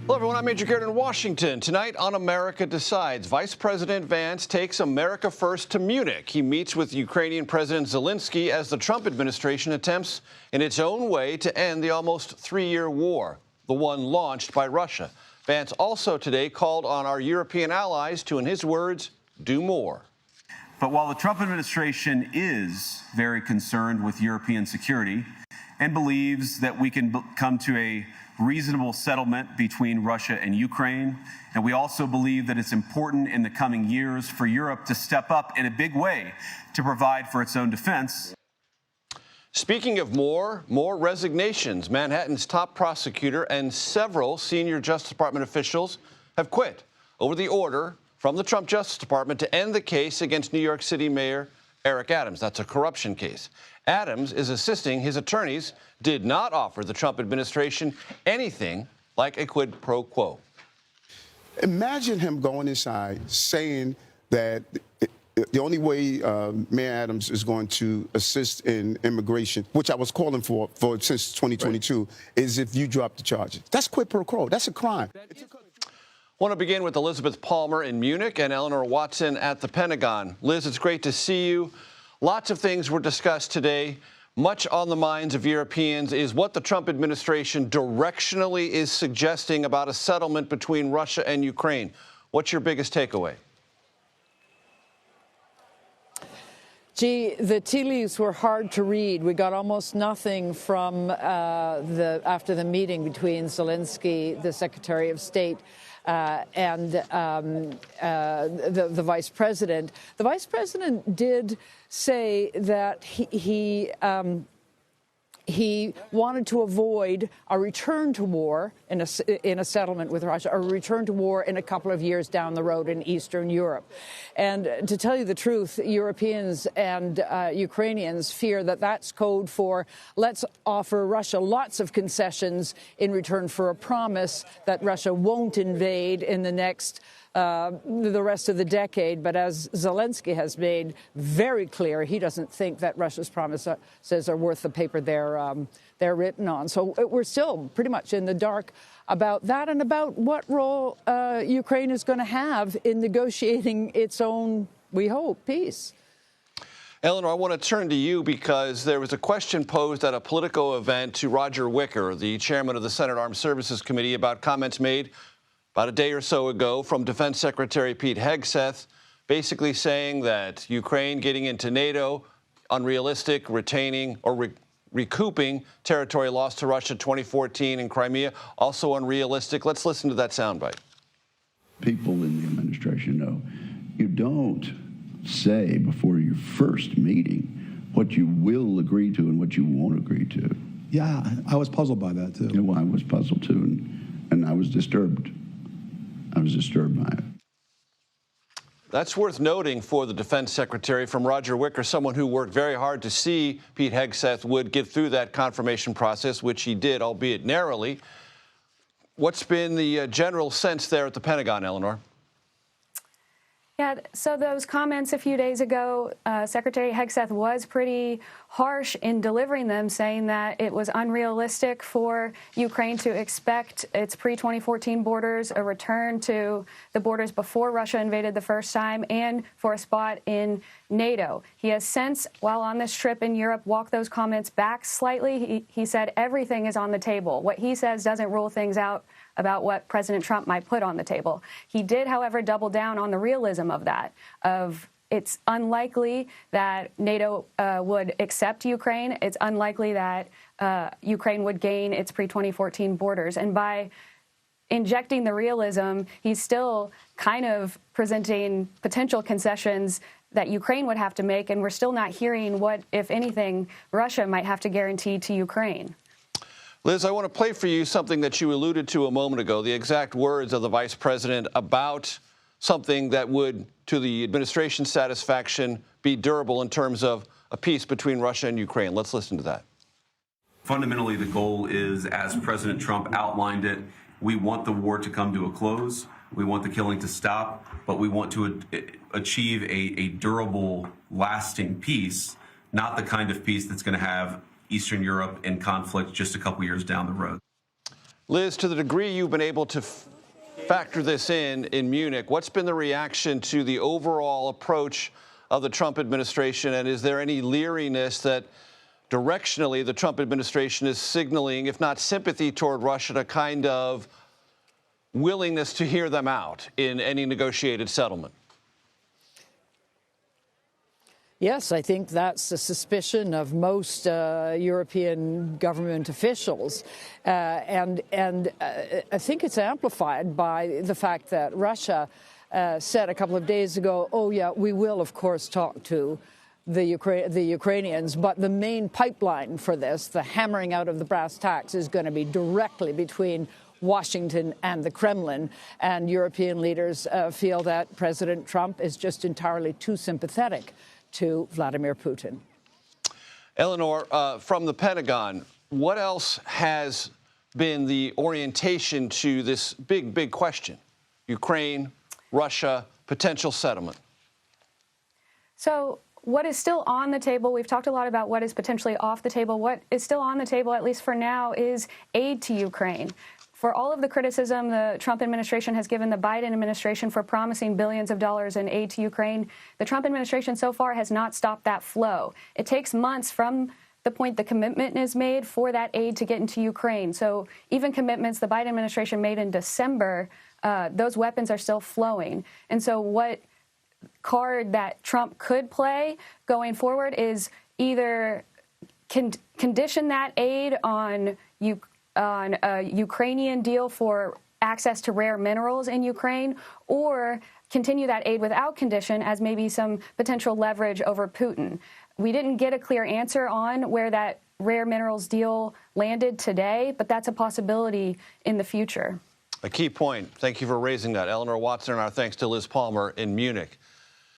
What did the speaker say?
Hello, everyone. I'm Major Garrett in Washington. Tonight on America Decides, Vice President Vance takes America first to Munich. He meets with Ukrainian President Zelenskyy as the Trump administration attempts in its own way to end the almost three-year war, the one launched by Russia. Vance also today called on our European allies to, in his words, do more. But while the Trump administration is very concerned with European security and believes that we can come to a reasonable settlement between Russia and Ukraine, and we also believe that it's important in the coming years for Europe to step up in a big way to provide for its own defense. Speaking of more resignations. Manhattan's top prosecutor and several senior Justice Department officials have quit over the order from the Trump Justice Department to end the case against New York City Mayor Eric Adams. That's a corruption case. Adams is assisting his attorneys, did not offer the Trump administration anything like a quid pro quo. Imagine him going inside saying that the only way Mayor Adams is going to assist in immigration, which I was calling for since 2022, right, is if you drop the charges. That's quid pro quo. That's a crime. I want to begin with Elizabeth Palmer in Munich and Eleanor Watson at the Pentagon. Liz, it's great to see you. Lots of things were discussed today. Much on the minds of Europeans is what the Trump administration directionally is suggesting about a settlement between Russia and Ukraine. What's your biggest takeaway? Gee, the tea leaves were hard to read. We got almost nothing from after the meeting between Zelenskyy, the Secretary of State, and the Vice President. The Vice President did say that he wanted to avoid a return to war in a settlement with Russia, or a return to war in a couple of years down the road in Eastern Europe. And to tell you the truth, Europeans and Ukrainians fear that that's code for let's offer Russia lots of concessions in return for a promise that Russia won't invade in the next the rest of the decade. But as Zelenskyy has made very clear, he doesn't think that Russia's promises are worth the paper they're written on. So we're still pretty much in the dark about that and about what role Ukraine is going to have in negotiating its own, we hope, peace. Eleanor, I want to turn to you because there was a question posed at a Politico event to Roger Wicker, the chairman of the Senate Armed Services Committee, about comments made about a day or so ago from Defense Secretary Pete Hegseth, basically saying that Ukraine getting into NATO, unrealistic, retaining or recouping territory lost to Russia 2014 in Crimea, also unrealistic. Let's listen to that soundbite. People in the administration know you don't say before your first meeting what you will agree to and what you won't agree to. Yeah, I was puzzled by that, too. Yeah, well, I was puzzled, too, and I was disturbed. I was disturbed by it. That's worth noting for the Defense Secretary from Roger Wicker, someone who worked very hard to see Pete Hegseth would get through that confirmation process, which he did, albeit narrowly. What's been the general sense there at the Pentagon, Eleanor? Yeah, so those comments a few days ago, Secretary Hegseth was pretty harsh in delivering them, saying that it was unrealistic for Ukraine to expect its pre-2014 borders, a return to the borders before Russia invaded the first time, and for a spot in NATO. He has since, while on this trip in Europe, walked those comments back slightly. He said everything is on the table. What he says doesn't rule things out about what President Trump might put on the table. He did, however, double down on the realism of that, of it's unlikely that NATO would accept Ukraine. It's unlikely that Ukraine would gain its pre-2014 borders. And by injecting the realism, he's still kind of presenting potential concessions that Ukraine would have to make, and we're still not hearing what, if anything, Russia might have to guarantee to Ukraine. Liz, I want to play for you something that you alluded to a moment ago, the exact words of the vice president about something that would, to the administration's satisfaction, be durable in terms of a peace between Russia and Ukraine. Let's listen to that. Fundamentally, the goal is, as President Trump outlined it, we want the war to come to a close. We want the killing to stop, but we want to achieve a durable, lasting peace, not the kind of peace that's going to have Eastern Europe in conflict just a couple years down the road. Liz, to the degree you've been able to factor this in Munich, what's been the reaction to the overall approach of the Trump administration, and is there any leeriness that directionally the Trump administration is signaling, if not sympathy toward Russia, to kind of willingness to hear them out in any negotiated settlement? Yes, I think that's the suspicion of most European government officials. And I think it's amplified by the fact that Russia said a couple of days ago, oh, yeah, we will, of course, talk to the Ukrainians, but the main pipeline for this, the hammering out of the brass tacks, is going to be directly between Washington and the Kremlin. And European leaders feel that President Trump is just entirely too sympathetic to Vladimir Putin. Eleanor, from the Pentagon, what else has been the orientation to this big question? Ukraine, Russia, potential settlement. So what is still on the table, we've talked a lot about what is potentially off the table. What is still on the table, at least for now, is aid to Ukraine. For all of the criticism the Trump administration has given the Biden administration for promising billions of dollars in aid to Ukraine, the Trump administration so far has not stopped that flow. It takes months from the point the commitment is made for that aid to get into Ukraine. So even commitments the Biden administration made in December, those weapons are still flowing. And so what card that Trump could play going forward is either condition that aid on a Ukrainian deal for access to rare minerals in Ukraine, or continue that aid without condition as maybe some potential leverage over Putin. We didn't get a clear answer on where that rare minerals deal landed today, but that's a possibility in the future. A key point. Thank you for raising that. Eleanor Watson, and our thanks to Liz Palmer in Munich.